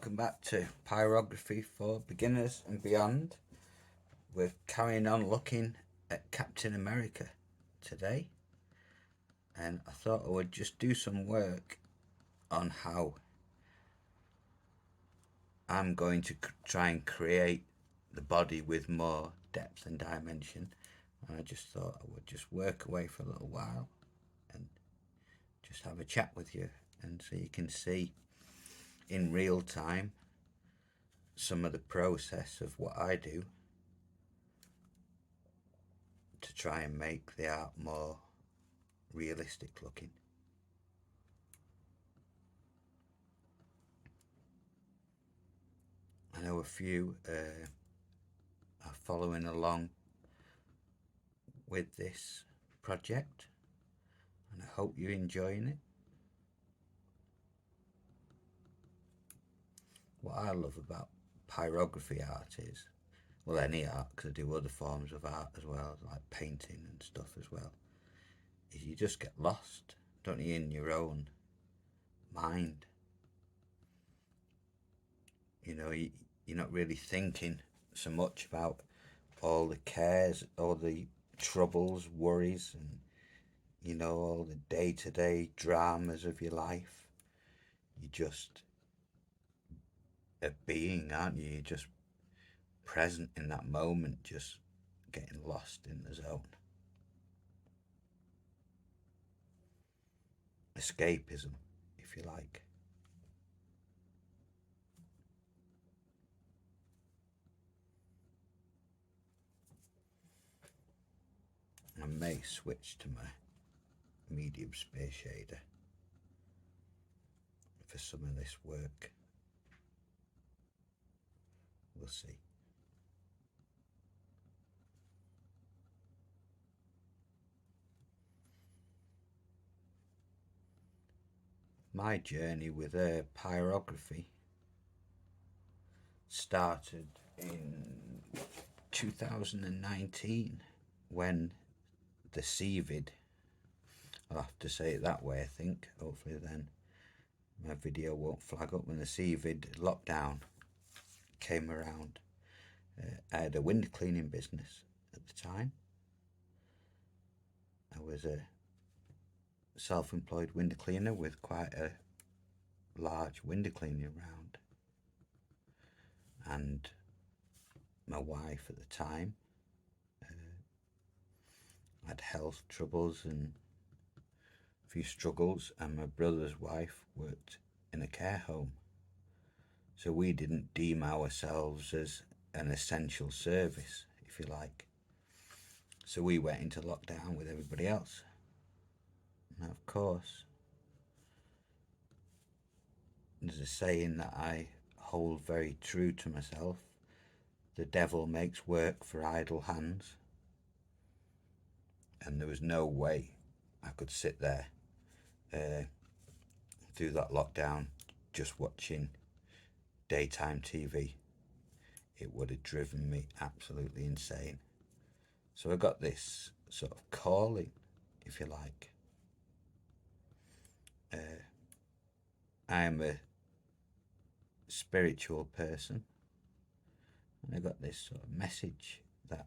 welcome back to Pyrography for Beginners and Beyond. We're carrying on looking at Captain America today, and I thought I would just do some work on how I'm going to try and create the body with more depth and dimension. And I just thought I would just work away for a little while and just have a chat with you, and so you can see in real time some of the process of what I do to try and make the art more realistic looking. I know a few are following along with this project, and I hope you're enjoying it. What I love about pyrography art is, well, any art, because I do other forms of art as well, like painting and stuff as well, is you just get lost, don't you, in your own mind. You know, you're not really thinking so much about all the cares, all the troubles, worries, and, you know, all the day-to-day dramas of your life. You're just a being, aren't you? You're just present in that moment, just getting lost in the zone. Escapism, if you like. I may switch to my medium space shader for some of this work. We'll see. My journey with pyrography started in 2019 when the CVID, I'll have to say it that way, I think, hopefully then my video won't flag up, when the CVID lockdown came around. I had a window cleaning business at the time. I was a self-employed window cleaner with quite a large window cleaning round, and my wife at the time had health troubles and a few struggles, and my brother's wife worked in a care home, so we didn't deem ourselves as an essential service, if you like, so we went into lockdown with everybody else. Now, of course, there's a saying that I hold very true to myself: the devil makes work for idle hands. And there was no way I could sit there through that lockdown just watching daytime TV. It would have driven me absolutely insane. So I got this sort of calling, if you like. I am a spiritual person, and I got this sort of message that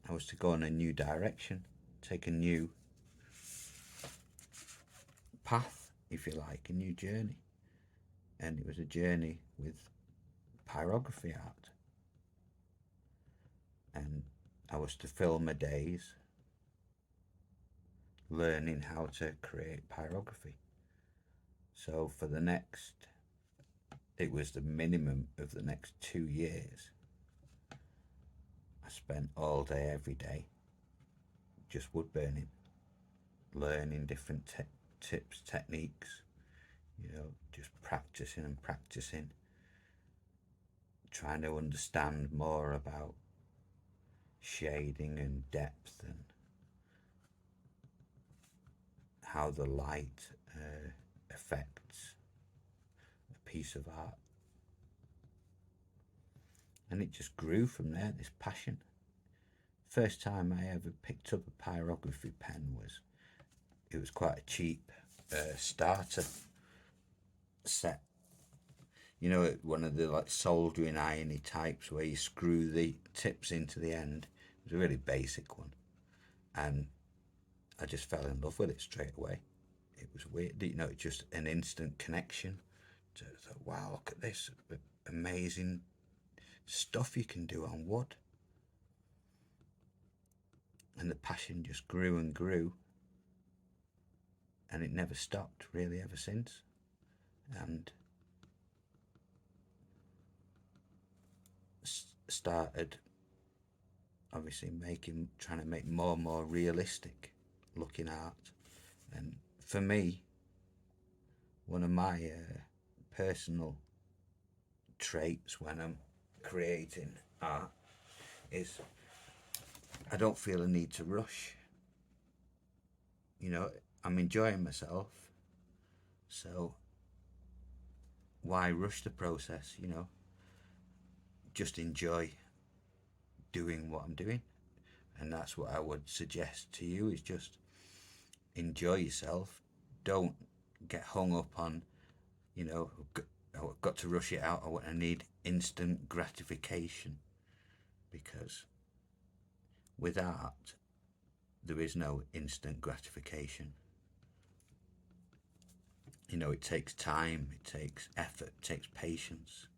I was to go in a new direction, take a new path, if you like, a new journey. And it was a journey with pyrography art, and I was to fill my days learning how to create pyrography. So for the next, it was the minimum of the next 2 years, I spent all day every day just wood burning, learning different tips, techniques, you know, just practicing and practicing, trying to understand more about shading and depth and how the light affects a piece of art. And it just grew from there, this passion. First time I ever picked up a pyrography pen it was quite a cheap starter set. You know, one of the like soldering irony types where you screw the tips into the end. It was a really basic one, and I just fell in love with it straight away. It was weird, you know, just an instant connection. So I thought, wow, look at this amazing stuff you can do on wood. And the passion just grew and grew, and it never stopped really ever since. And started obviously trying to make more and more realistic looking art. And for me, one of my personal traits when I'm creating art is I don't feel a need to rush. You know, I'm enjoying myself, so why rush the process? You know, just enjoy doing what I'm doing. And that's what I would suggest to you, is just enjoy yourself. Don't get hung up on, you know, I've got to rush it out. I need instant gratification, because with art there is no instant gratification. You know, it takes time, it takes effort, it takes patience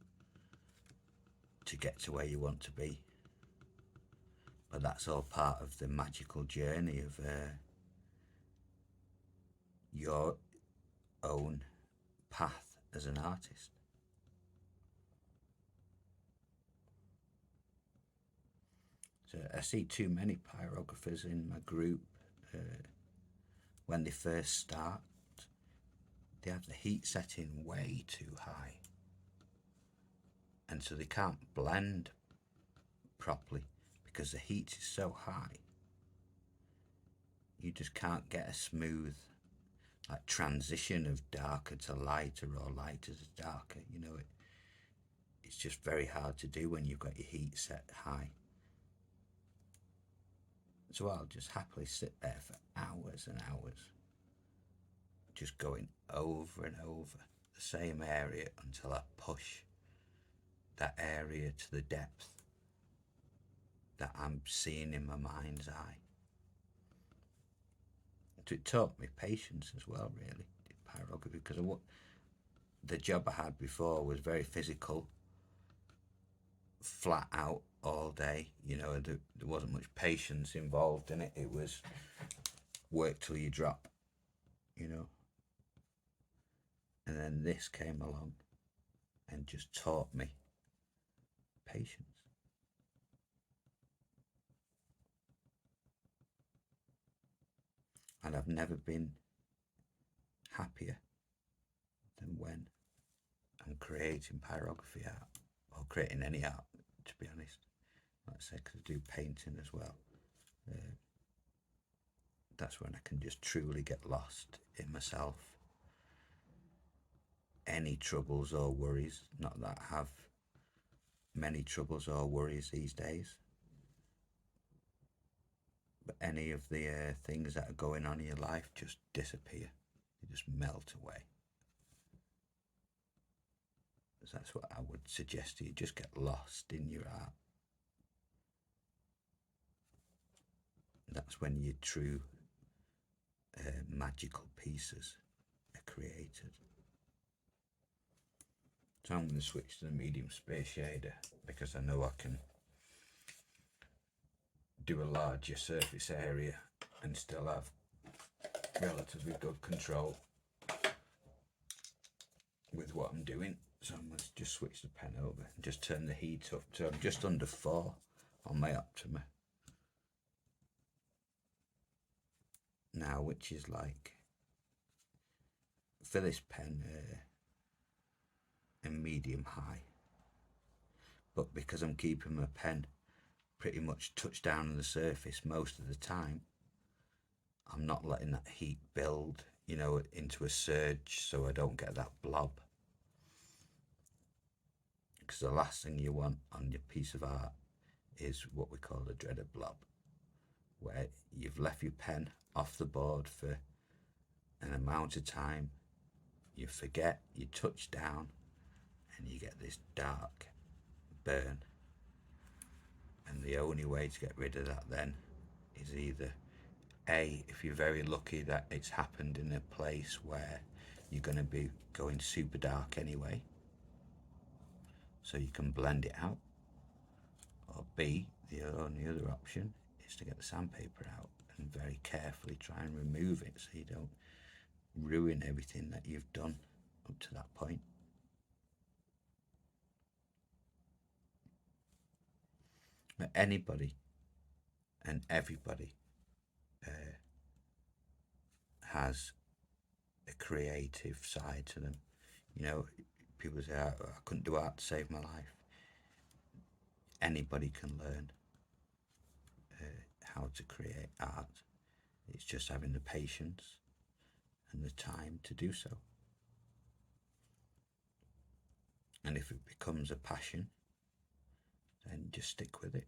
to get to where you want to be. But that's all part of the magical journey of your own path as an artist. So I see too many pyrographers in my group. When they first start, they have the heat setting way too high, and so they can't blend properly because the heat is so high. You just can't get a smooth like transition of darker to lighter or lighter to darker. You know, it's just very hard to do when you've got your heat set high. So I'll just happily sit there for hours and hours, just going over and over the same area until I push that area to the depth that I'm seeing in my mind's eye. So it taught me patience as well, really, pyrography, because the job I had before was very physical, flat out all day. You know, there wasn't much patience involved in it. It was work till you drop, you know. And then this came along and just taught me patience. And I've never been happier than when I'm creating pyrography art, or creating any art, to be honest. Like I said, because I do painting as well. That's when I can just truly get lost in myself. Any troubles or worries, not that I have many troubles or worries these days, but any of the things that are going on in your life just disappear. They just melt away. So that's what I would suggest to you. Just get lost in your art. That's when your true magical pieces are created. So I'm going to switch to the medium space shader, because I know I can do a larger surface area and still have relatively good control with what I'm doing. So I'm going to just switch the pen over and just turn the heat up to just under 4 on my Optima now, which is like, for this pen, a medium high. But because I'm keeping my pen pretty much touched down on the surface most of the time, I'm not letting that heat build, you know, into a surge, so I don't get that blob. Because the last thing you want on your piece of art is what we call the dreaded blob, where you've left your pen off the board for an amount of time, you forget, you touch down, and you get this dark burn. And the only way to get rid of that then is either A, if you're very lucky that it's happened in a place where you're going to be going super dark anyway, so you can blend it out, or B, the only other option is to get the sandpaper out and very carefully try and remove it so you don't ruin everything that you've done up to that point. But anybody and everybody has a creative side to them. You know, people say, I couldn't do art to save my life. Anybody can learn how to create art. It's just having the patience and the time to do so. And if it becomes a passion, then just stick with it.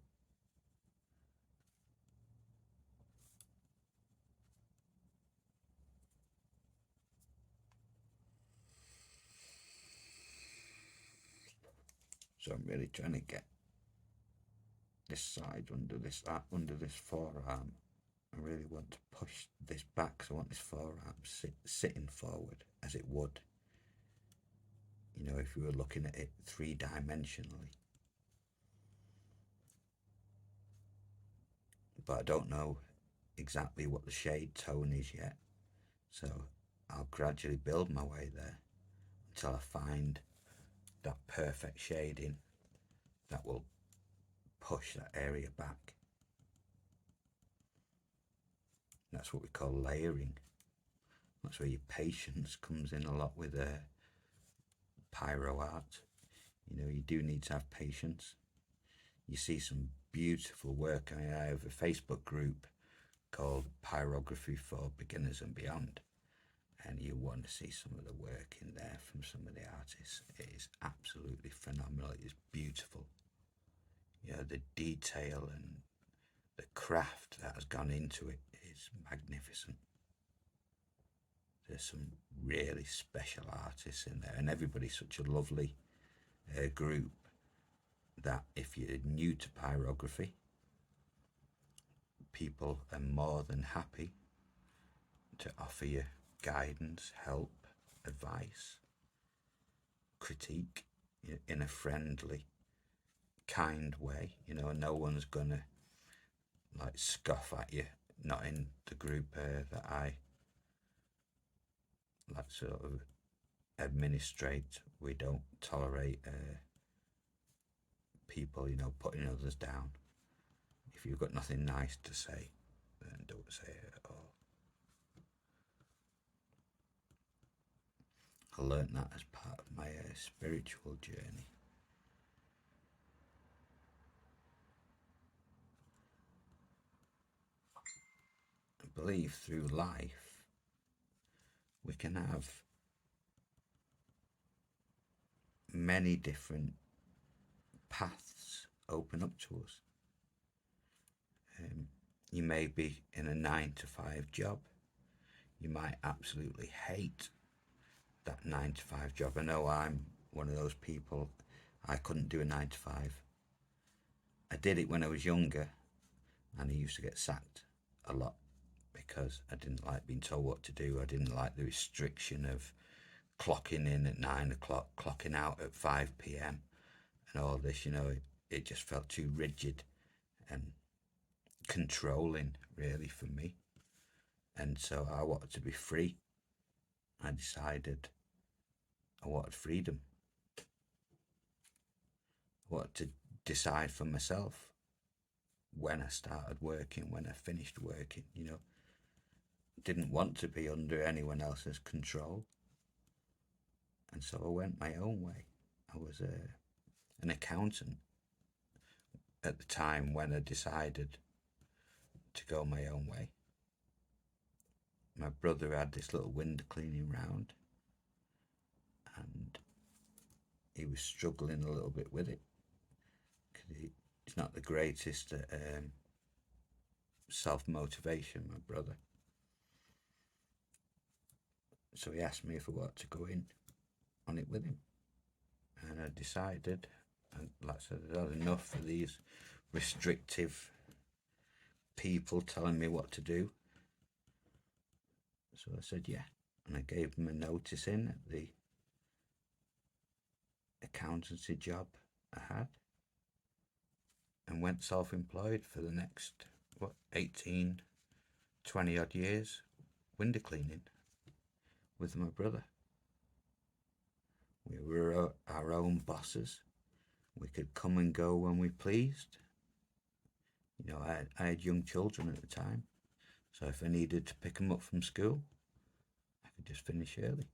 So I'm really trying to get this side under this forearm. I really want to push this back, so I want this forearm sitting forward as it would, you know, if you were looking at it three-dimensionally. But I don't know exactly what the shade tone is yet, so I'll gradually build my way there until I find that perfect shading that will push that area back. That's what we call layering. That's where your patience comes in a lot with pyro art. You know, you do need to have patience. You see some beautiful work. I mean, I have a Facebook group called Pyrography for Beginners and Beyond, and you want to see some of the work in there from some of the artists. It is absolutely phenomenal. It is beautiful. You know, the detail and the craft that has gone into it is magnificent. There's some really special artists in there, and everybody's such a lovely group that if you're new to pyrography, people are more than happy to offer you guidance, help, advice, critique in a friendly, kind way. You know, no one's gonna like scoff at you. Not in the group that I like sort of administrate. We don't tolerate people, you know, putting others down. If you've got nothing nice to say, then don't say it at all. I learnt that as part of my spiritual journey. I believe through life we can have many different paths open up to us. You may be in a 9-to-5 job. You might absolutely hate that 9-to-5 job. I know I'm one of those people. I couldn't do a 9-to-5. I did it when I was younger, and I used to get sacked a lot because I didn't like being told what to do. I didn't like the restriction of clocking in at 9 o'clock, clocking out at 5 p.m. and all this, you know. It just felt too rigid and controlling, really, for me. And so I wanted to be free. I decided I wanted freedom. I wanted to decide for myself when I started working, when I finished working, you know. Didn't want to be under anyone else's control. And so I went my own way. I was an accountant at the time when I decided to go my own way. My brother had this little window cleaning round, and he was struggling a little bit with it because he's not the greatest at self-motivation, my brother. So he asked me if I wanted to go in on it with him, And I decided, and like I said, I'd had enough of these restrictive people telling me what to do. So I said, yeah. And I gave them a notice in at the accountancy job I had, and went self-employed for the next, 18, 20 odd years, window cleaning with my brother. We were our own bosses. We could come and go when we pleased. I had young children at the time, so if I needed to pick them up from school, I could just finish early.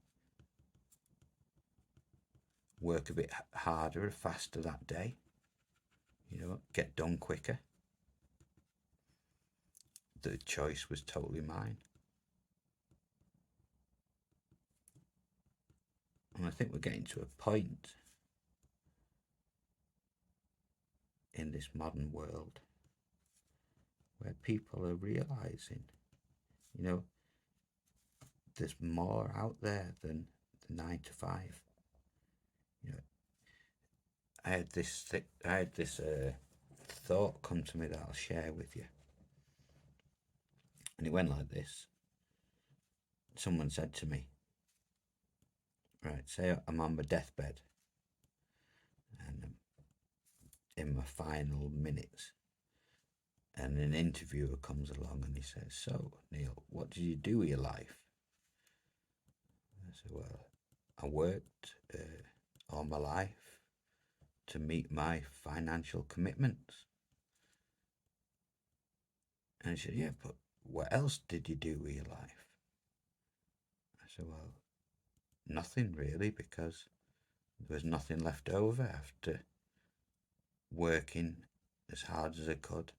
Work a bit harder or faster that day, get done quicker. The choice was totally mine. And I think we're getting to a point in this modern world where people are realizing, there's more out there than the 9 to 5. I had this thought come to me that I'll share with you, and it went like this. Someone said to me, right, say I'm on my deathbed and I'm in my final minutes, and an interviewer comes along and he says, so Neil, what did you do with your life? I said, well, I worked all my life to meet my financial commitments. And he said, yeah, but what else did you do with your life? I said, well, nothing really, because there was nothing left over after working as hard as I could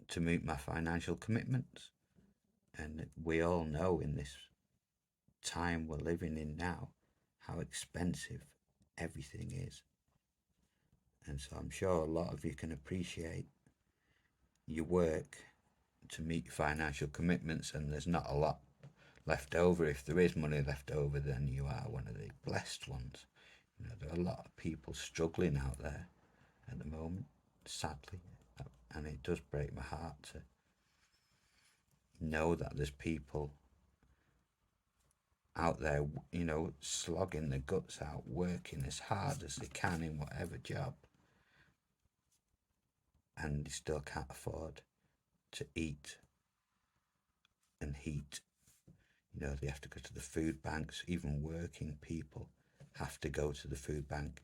to meet my financial commitments. And we all know in this time we're living in now how expensive everything is. And so I'm sure a lot of you can appreciate you work to meet your financial commitments, and there's not a lot left over. If there is money left over, then you are one of the blessed ones. There are a lot of people struggling out there at the moment, sadly, and it does break my heart to know that there's people out there, slogging their guts out, working as hard as they can in whatever job, and they still can't afford to eat and heat. They have to go to the food banks. Even working people have to go to the food bank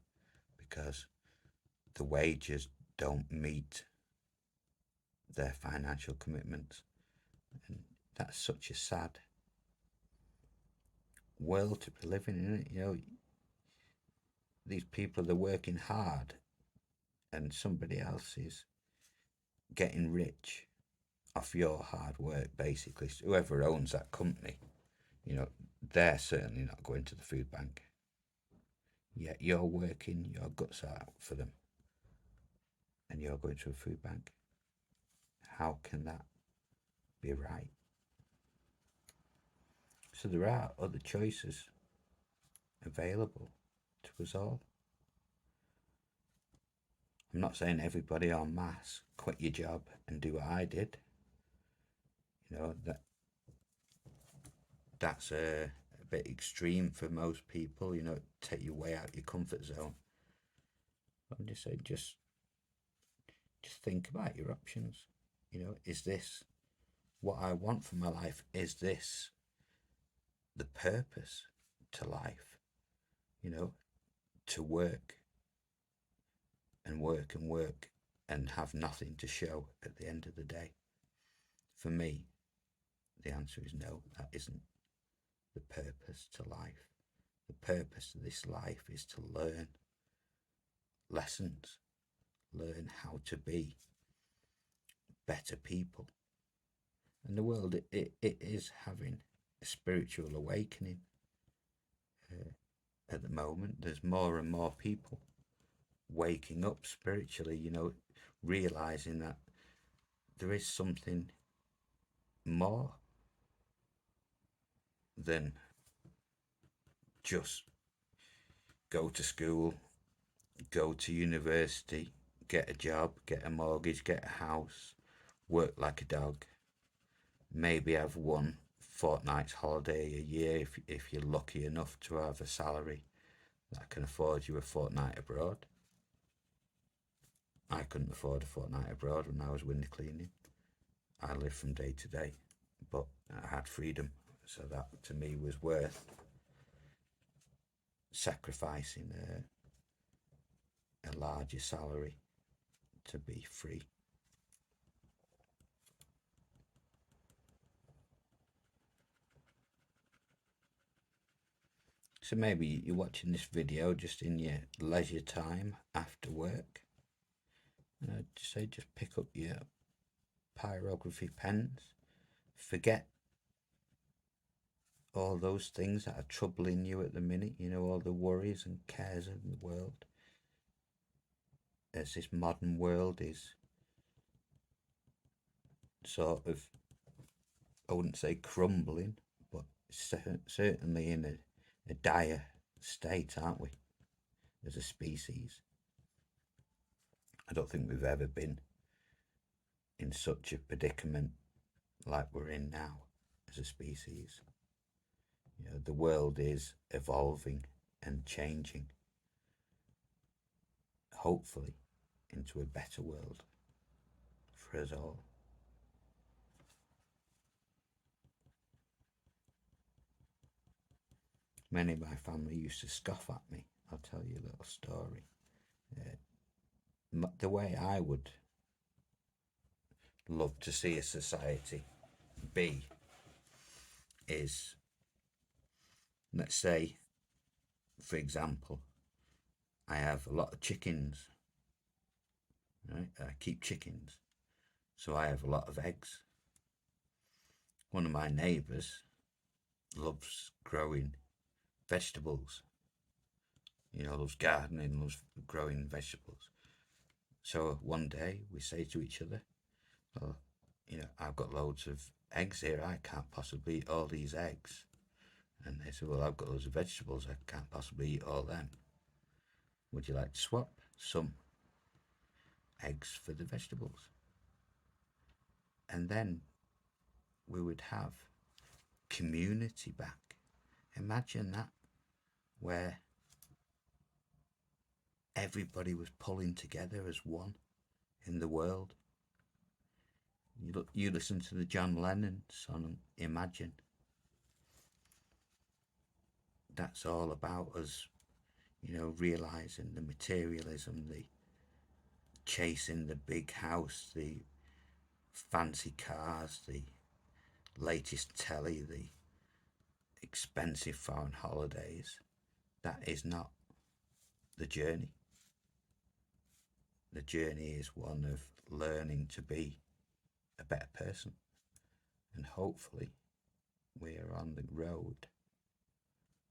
because the wages don't meet their financial commitments. And that's such a sad world to be living in. These people are working hard and somebody else is getting rich off your hard work, basically. So whoever owns that company, they're certainly not going to the food bank. Yet you're working your guts out for them and you're going to a food bank. How can that be right? So there are other choices available to us all. I'm not saying everybody en masse quit your job and do what I did. That's a bit extreme for most people. Take you way out your comfort zone. I'm just saying, just think about your options. Is this what I want for my life? Is this the purpose to life? To work and work and work and have nothing to show at the end of the day. For me, the answer is no, that isn't the purpose to life. The purpose of this life is to learn lessons, learn how to be better people. And the world, it is having a spiritual awakening at the moment. There's more and more people waking up spiritually, realizing that there is something more than just go to school, go to university, get a job, get a mortgage, get a house, work like a dog, maybe have one fortnight's holiday a year if you're lucky enough to have a salary that can afford you a fortnight abroad. I couldn't afford a fortnight abroad when I was window cleaning. I lived from day to day, but I had freedom, so that to me was worth sacrificing a larger salary to be free. So maybe you're watching this video just in your leisure time after work. And I'd say just pick up your pyrography pens, forget all those things that are troubling you at the minute, you know, all the worries and cares in the world, as this modern world is sort of, I wouldn't say crumbling, but certainly in a dire state, aren't we, as a species? I don't think we've ever been in such a predicament like we're in now as a species. You know, the world is evolving and changing, hopefully into a better world for us all. Many of my family used to scoff at me. I'll tell you a little story. The way I would love to see a society be is, let's say, for example, I have a lot of chickens, right? I keep chickens, so I have a lot of eggs. One of my neighbours loves growing vegetables, you know, loves gardening, loves growing vegetables. So one day we say to each other, well, you know, I've got loads of eggs here, I can't possibly eat all these eggs. And they said, well, I've got loads of vegetables, I can't possibly eat all them. Would you like to swap some eggs for the vegetables? And then we would have community back. Imagine that, where everybody was pulling together as one in the world. You listen to the John Lennon song, Imagine. That's all about us, you know, realising the materialism, the chasing the big house, the fancy cars, the latest telly, the expensive foreign holidays. That is not the journey. The journey is one of learning to be a better person, and hopefully we are on the road.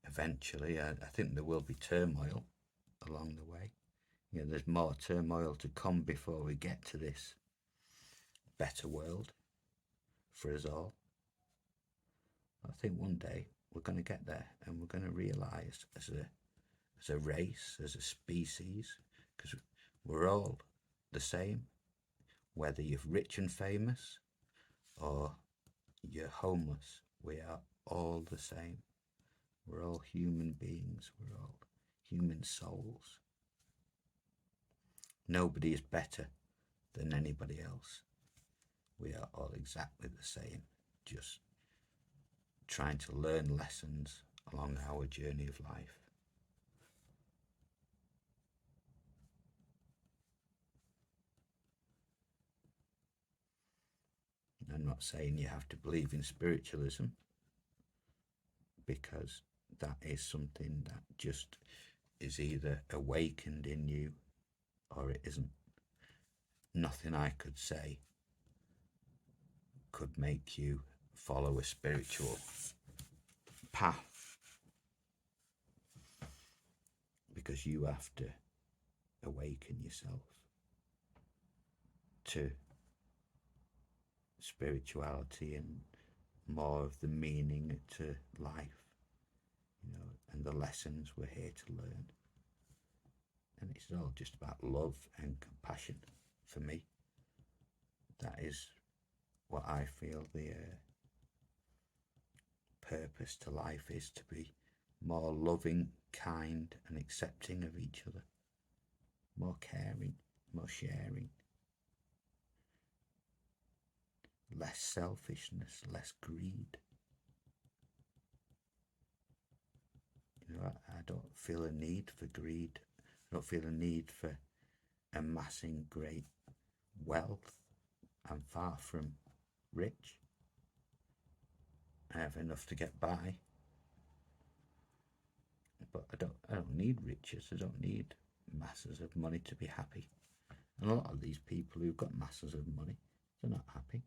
Eventually, I think there will be turmoil along the way. You know, there's more turmoil to come before we get to this better world for us all. I think one day we're going to get there, and we're going to realise as a race, as a species, because we're all the same, whether you're rich and famous or you're homeless. We are all the same. We're all human beings. We're all human souls. Nobody is better than anybody else. We are all exactly the same, just trying to learn lessons along our journey of life. I'm not saying you have to believe in spiritualism, because that is something that just is either awakened in you or it isn't. Nothing I could say could make you follow a spiritual path, because you have to awaken yourself to spirituality and more of the meaning to life, you know, and the lessons we're here to learn. And it's all just about love and compassion for me. That is what I feel the purpose to life is, to be more loving, kind, and accepting of each other, more caring, more sharing, less selfishness, less greed. You know, I don't feel a need for greed. I don't feel a need for amassing great wealth. I'm far from rich. I have enough to get by, but I don't need riches. I don't need masses of money to be happy. And a lot of these people who've got masses of money, they're not happy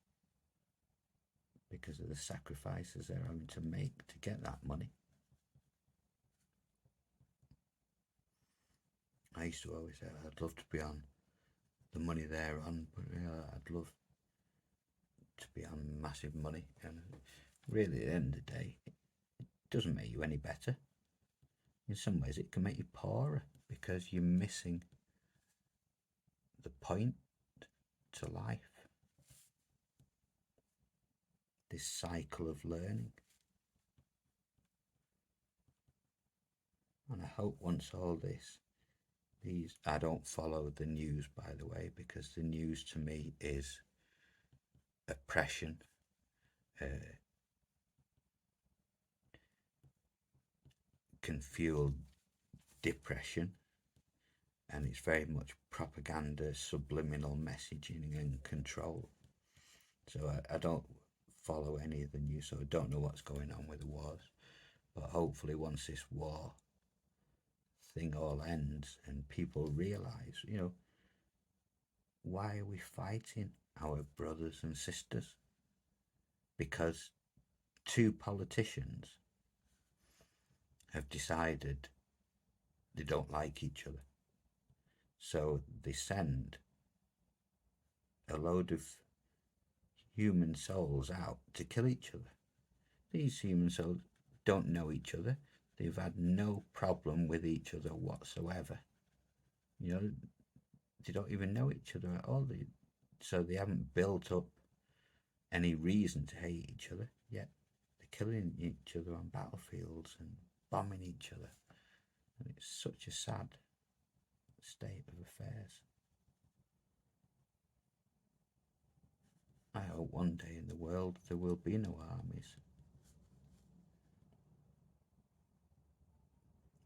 because of the sacrifices they're having to make to get that money. I used to always say I'd love to be on the money they're on, but I'd love to be on massive money. And really, at the end of the day, it doesn't make you any better. In some ways, it can make you poorer because you're missing the point to life. This cycle of learning. And I hope once all this, I don't follow the news, by the way, because the news to me is oppression, can fuel depression, and it's very much propaganda, subliminal messaging and control. So I don't follow any of the news, so I don't know what's going on with the wars. But hopefully once this war thing all ends and people realise, you know, why are we fighting our brothers and sisters? Because two politicians have decided they don't like each other. So they send a load of human souls out to kill each other. These human souls don't know each other. They've had no problem with each other whatsoever. You know, they don't even know each other at all. So they haven't built up any reason to hate each other, yet they're killing each other on battlefields and bombing each other. And it's such a sad state of affairs. I hope one day in the world there will be no armies.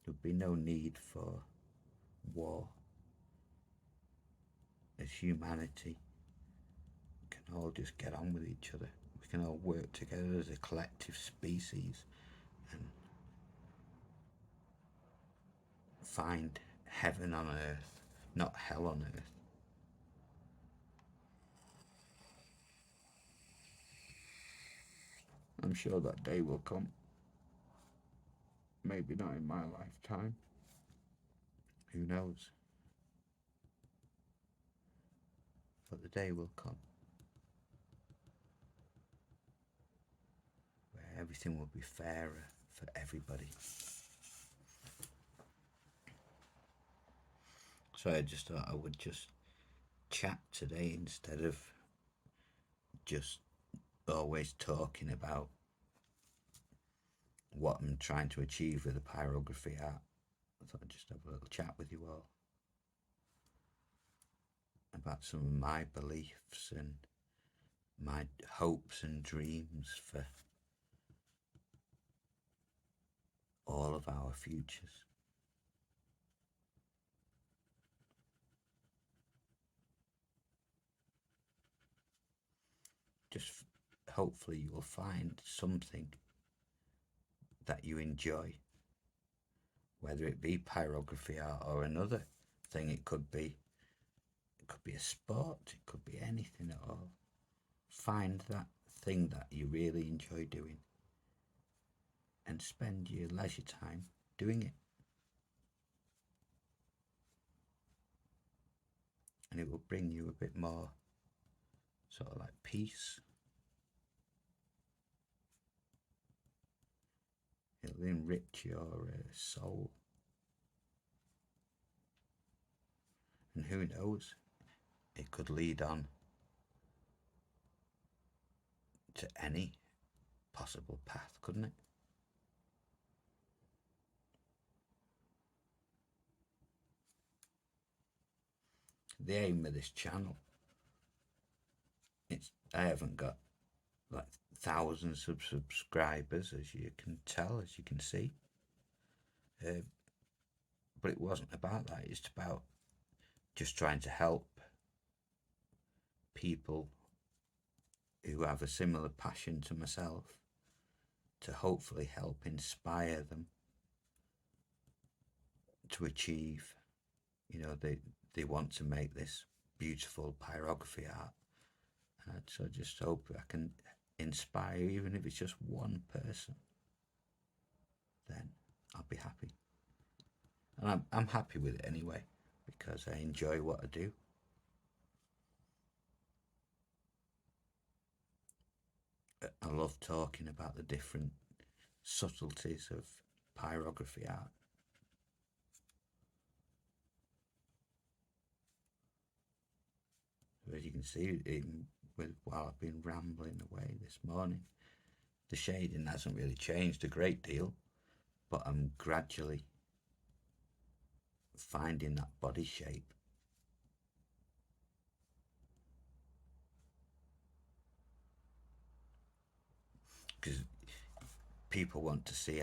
There'll be no need for war. As humanity, we can all just get on with each other. We can all work together as a collective species and find heaven on earth, not hell on earth. I'm sure that day will come. Maybe not in my lifetime. Who knows? But the day will come where everything will be fairer for everybody. So I just thought I would just chat today instead of just always talking about what I'm trying to achieve with the pyrography art. I thought I'd just have a little chat with you all about some of my beliefs and my hopes and dreams for all of our futures. Just hopefully you will find something that you enjoy, whether it be pyrography art or another thing. It could be a sport, it could be anything at all. Find that thing that you really enjoy doing and spend your leisure time doing it. And it will bring you a bit more sort of like peace. It'll enrich your soul. And who knows, it could lead on to any possible path, couldn't it? The aim of this channel, I haven't got like thousands of subscribers, as you can tell, as you can see, but it wasn't about that. It's about just trying to help people who have a similar passion to myself, to hopefully help inspire them to achieve, they want to make this beautiful pyrography art. So I just hope I can inspire, even if it's just one person, then I'll be happy. And I'm happy with it anyway, because I enjoy what I do. I love talking about the different subtleties of pyrography art. As you can see, even while I've been rambling away this morning, the shading hasn't really changed a great deal, but I'm gradually finding that body shape. Because people want to see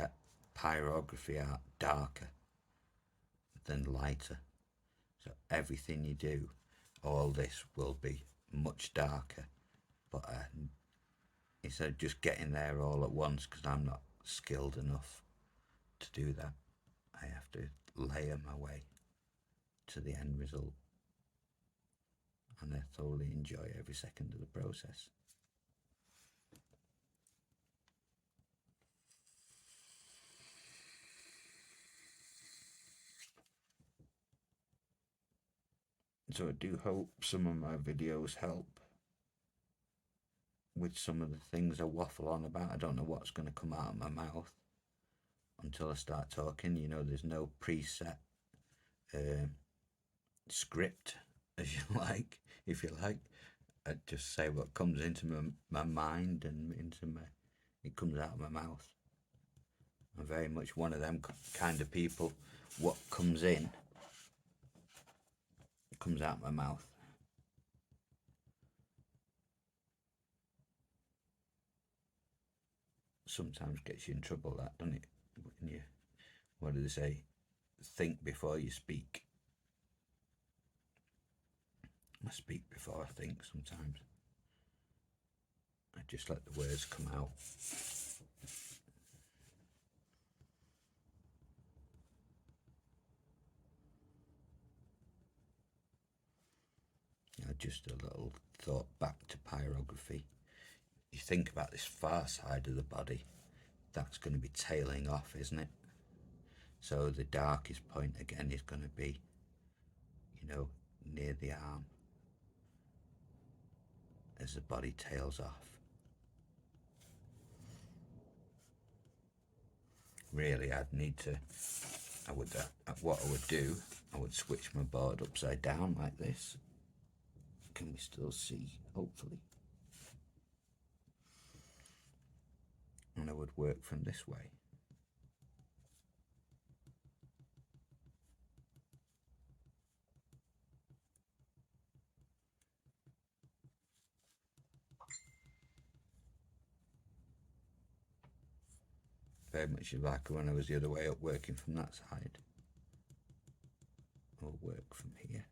pyrography art darker than lighter. So everything you do, all this will be much darker. But instead of just getting there all at once, because I'm not skilled enough to do that, I have to layer my way to the end result. And I thoroughly enjoy every second of the process. So I do hope some of my videos help with some of the things I waffle on about. I don't know what's going to come out of my mouth until I start talking. There's no preset script, as you like, if you like. I just say what comes into my mind, and it comes out of my mouth. I'm very much one of them kind of people. What comes in comes out my mouth. Sometimes gets you in trouble, that, doesn't it? When you, what do they say? Think before you speak. I speak before I think sometimes. I just let the words come out. Just a little thought back to pyrography. You think about this far side of the body, that's going to be tailing off, isn't it? So the darkest point again is going to be, near the arm, as the body tails off. Really, I'd need to, what I would do, I would switch my board upside down like this. Can we still see? Hopefully. And I would work from this way. Very much like when I was the other way up, working from that side. Or work from here.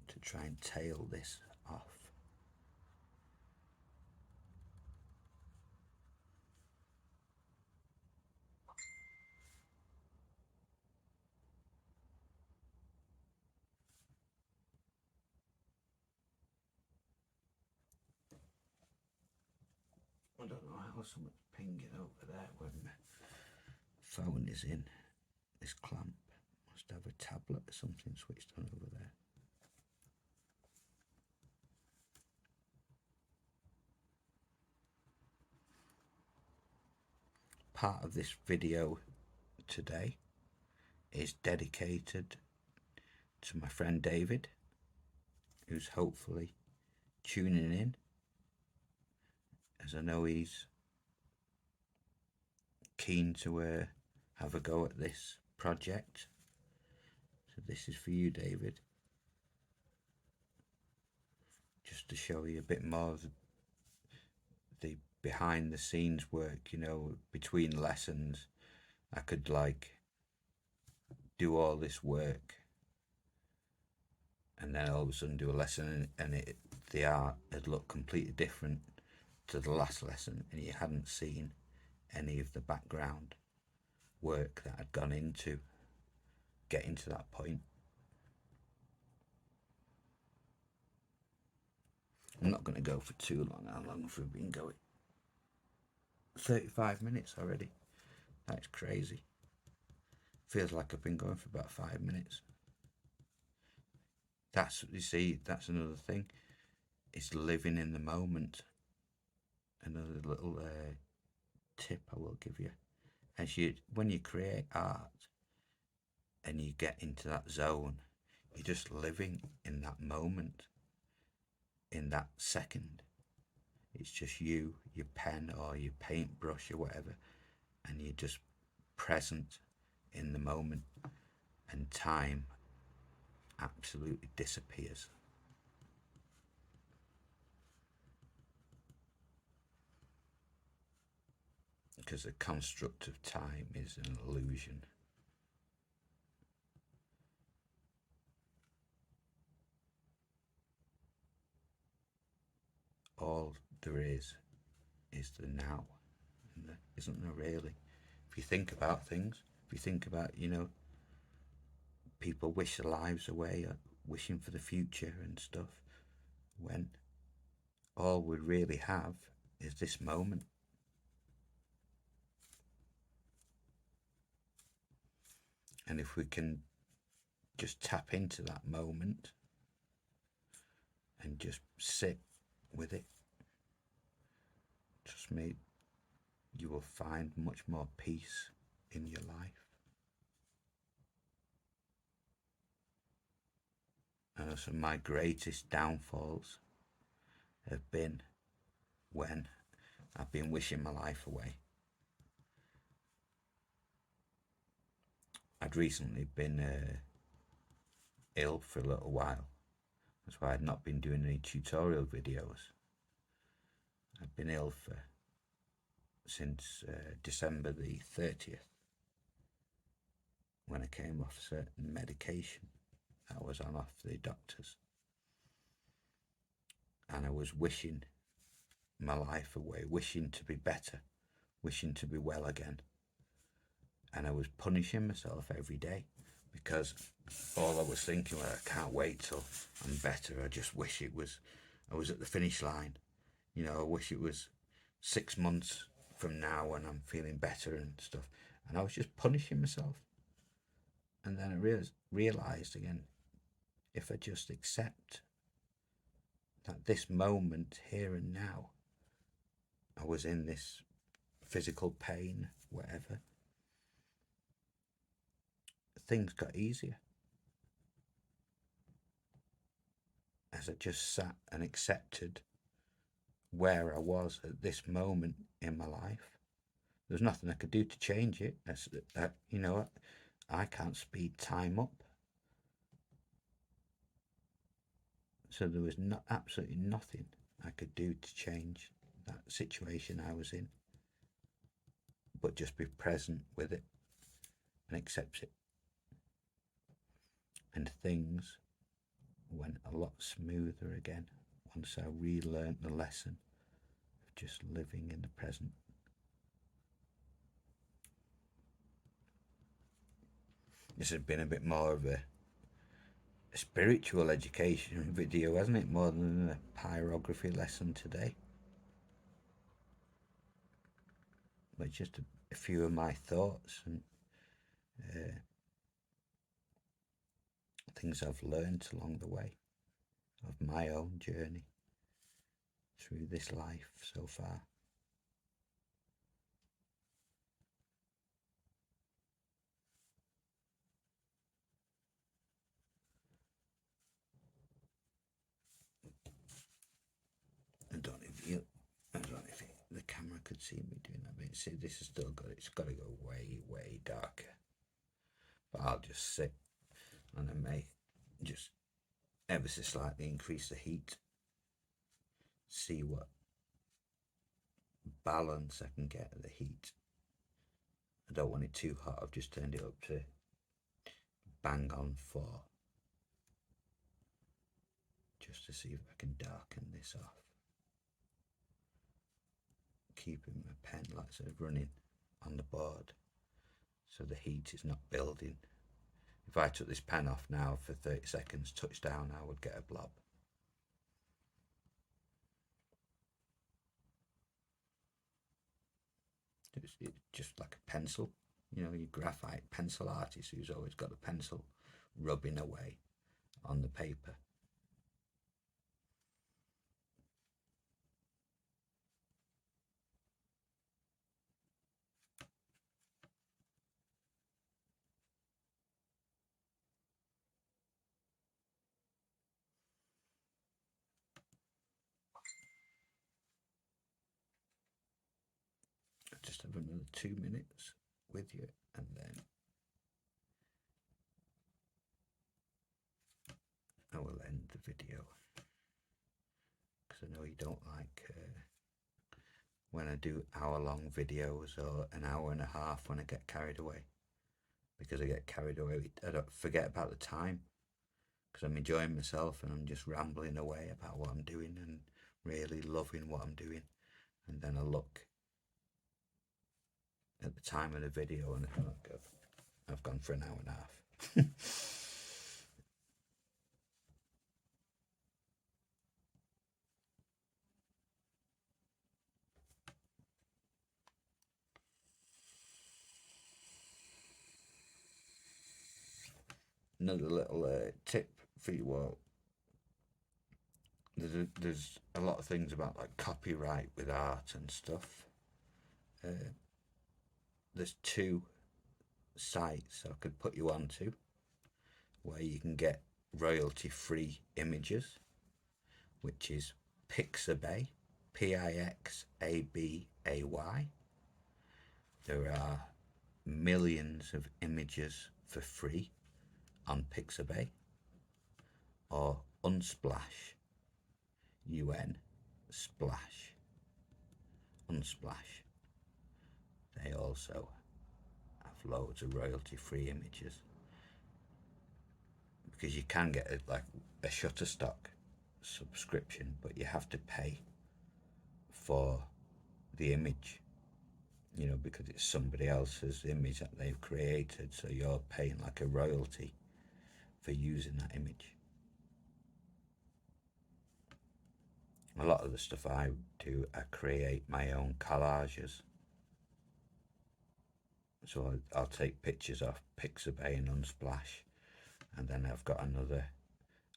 To try and tail this off. I don't know how someone's pinging over there when my phone is in this clamp. Must have a tablet or something switched on over there. Part of this video today is dedicated to my friend David, who's hopefully tuning in, as I know he's keen to have a go at this project. So this is for you, David, just to show you a bit more of the behind the scenes work. You know, between lessons I could like do all this work and then all of a sudden do a lesson and the art had looked completely different to the last lesson, and you hadn't seen any of the background work that had gone into getting to that point. I'm not going to go for too long. How long have we been going? 35 minutes already. That's crazy. Feels like I've been going for about 5 minutes. That's, you see, that's another thing. It's living in the moment. Another little tip I will give you. When you create art and you get into that zone, you're just living in that moment, in that second. It's just you, your pen or your paintbrush or whatever, and you're just present in the moment, and time absolutely disappears. Because the construct of time is an illusion. All there is the now, isn't there really? If you think about things, if you think about, you know, people wish their lives away, or wishing for the future and stuff, when all we really have is this moment. And if we can just tap into that moment and just sit with it, trust me, you will find much more peace in your life. And some of my greatest downfalls have been when I've been wishing my life away. I'd recently been ill for a little while. That's why I'd not been doing any tutorial videos. I've been ill since December the 30th, when I came off certain medication I was on off the doctors. And I was wishing my life away, wishing to be better, wishing to be well again. And I was punishing myself every day, because all I was thinking was, I can't wait till I'm better. I just wish I was at the finish line. You know, I wish it was 6 months from now when I'm feeling better and stuff. And I was just punishing myself. And then I realised again, if I just accept that this moment, here and now, I was in this physical pain, whatever, things got easier. As I just sat and accepted where I was at this moment in my life. There's nothing I could do to change it. You know, I can't speed time up. So there was absolutely nothing I could do to change that situation I was in, but just be present with it and accept it. And things went a lot smoother again once I relearned the lesson of just living in the present. This has been a bit more of a spiritual education video, hasn't it, more than a pyrography lesson today. But just a few of my thoughts and things I've learned along the way of my own journey through this life so far. see me doing that. I mean, see, this is still good. It's got to go way darker. But I'll just sit, and I may just ever so slightly increase the heat. See what balance I can get of the heat. I don't want it too hot. I've just turned it up to bang on 4, just to see if I can darken this off, keeping my pen like sort of running on the board so the heat is not building. If I took this pen off now for 30 seconds, touch down, I would get a blob. It's just like a pencil, you know, your graphite pencil artist who's always got the pencil rubbing away on the paper. Just have another 2 minutes with you, and then I will end the video, because I know you don't like when I do hour-long videos or an hour and a half when I get carried away, because I get carried away. I don't forget about the time, because I'm enjoying myself and I'm just rambling away about what I'm doing and really loving what I'm doing, and then I look at the time of the video and I go, I've gone for an hour and a half. Another little tip for you all. There's a lot of things about like copyright with art and stuff. There's 2 sites I could put you onto where you can get royalty-free images, which is Pixabay, Pixabay. There are millions of images for free on Pixabay, or Unsplash, Splash, Unsplash. They also have loads of royalty-free images, because you can get like a Shutterstock subscription, but you have to pay for the image, you know, because it's somebody else's image that they've created, so you're paying like a royalty for using that image. A lot of the stuff I do, I create my own collages. So I'll take pictures off Pixabay and Unsplash, and then I've got another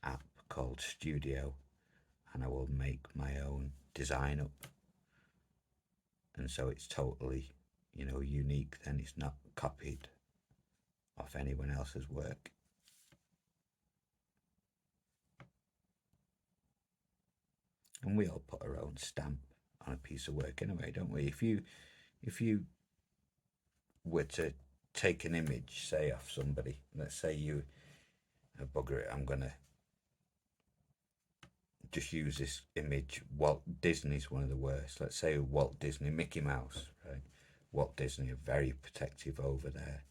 app called Studio, and I will make my own design up, and so it's totally, you know, unique. Then it's not copied off anyone else's work. And we all put our own stamp on a piece of work anyway, don't we? If you were to take an image, say, off somebody, let's say you, bugger it, I'm gonna just use this image. Walt Disney's one of the worst. Let's say Walt Disney, Mickey Mouse, right? Walt Disney are very protective over their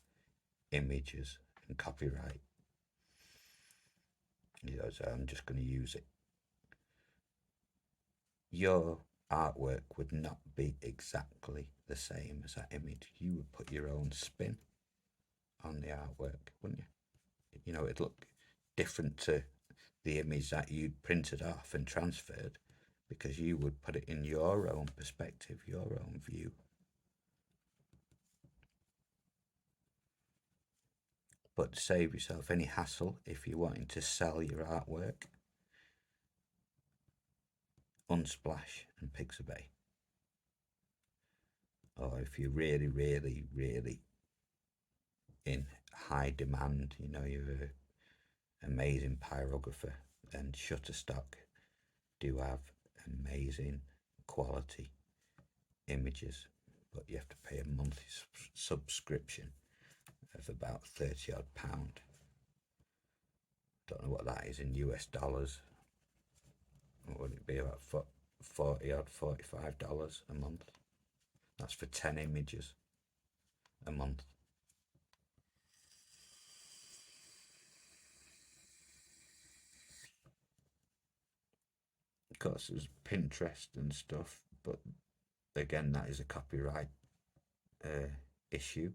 images and copyright. You know, so I'm just going to use it. Your artwork would not be exactly the same as that image. You would put your own spin on the artwork, wouldn't you? You know, it'd look different to the image that you'd printed off and transferred, because you would put it in your own perspective, your own view. But to save yourself any hassle, if you're wanting to sell your artwork, Unsplash and Pixabay. Or if you're really in high demand, you know, you're an amazing pyrographer, then Shutterstock do have amazing quality images, but you have to pay a monthly subscription of about 30 odd pound. Don't know what that is in US dollars. What would it be, about 40 odd, $45 a month? That's for 10 images a month. Of course, there's Pinterest and stuff, but again, that is a copyright issue.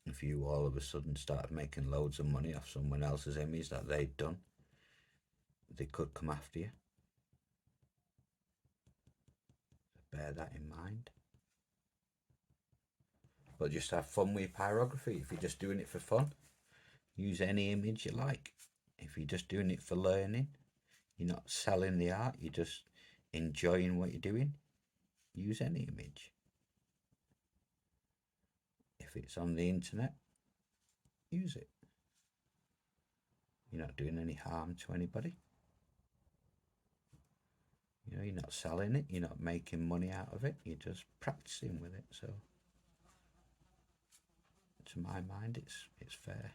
If you all of a sudden started making loads of money off someone else's image that they'd done, they could come after you. So bear that in mind. But just have fun with pyrography. If you're just doing it for fun, use any image you like. If you're just doing it for learning, you're not selling the art, you're just enjoying what you're doing, use any image. If it's on the internet, use it. You're not doing any harm to anybody. You know, you're not selling it, you're not making money out of it, you're just practicing with it. So to my mind, it's fair.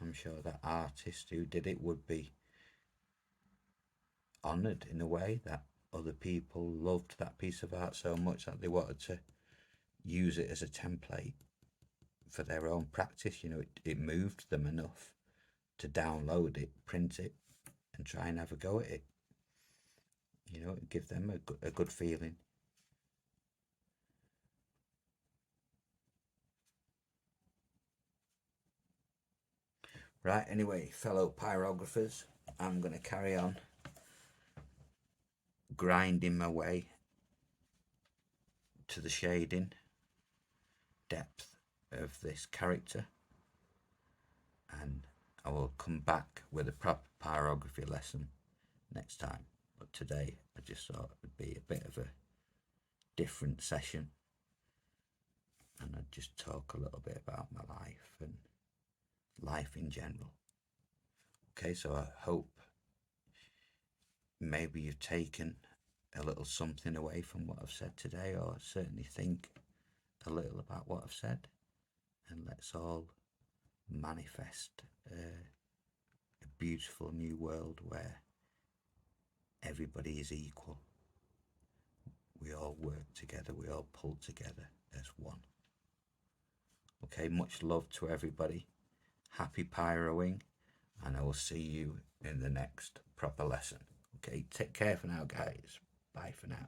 I'm sure that artist who did it would be honoured in a way that other people loved that piece of art so much that they wanted to use it as a template for their own practice. You know, it moved them enough to download it, print it, and try and have a go at it. You know, give them a good feeling. Right, anyway, fellow pyrographers, I'm going to carry on grinding my way to the shading depth of this character, and I will come back with a proper pyrography lesson next time. But today I just thought it would be a bit of a different session, and I'd just talk a little bit about my life and life in general. Okay, so I hope maybe you've taken a little something away from what I've said today, or certainly think a little about what I've said, and let's all manifest a beautiful new world where everybody is equal. We all work together, we all pull together as one. Okay, much love to everybody. Happy pyroing, and I will see you in the next proper lesson. Okay, take care for now, guys. Bye for now.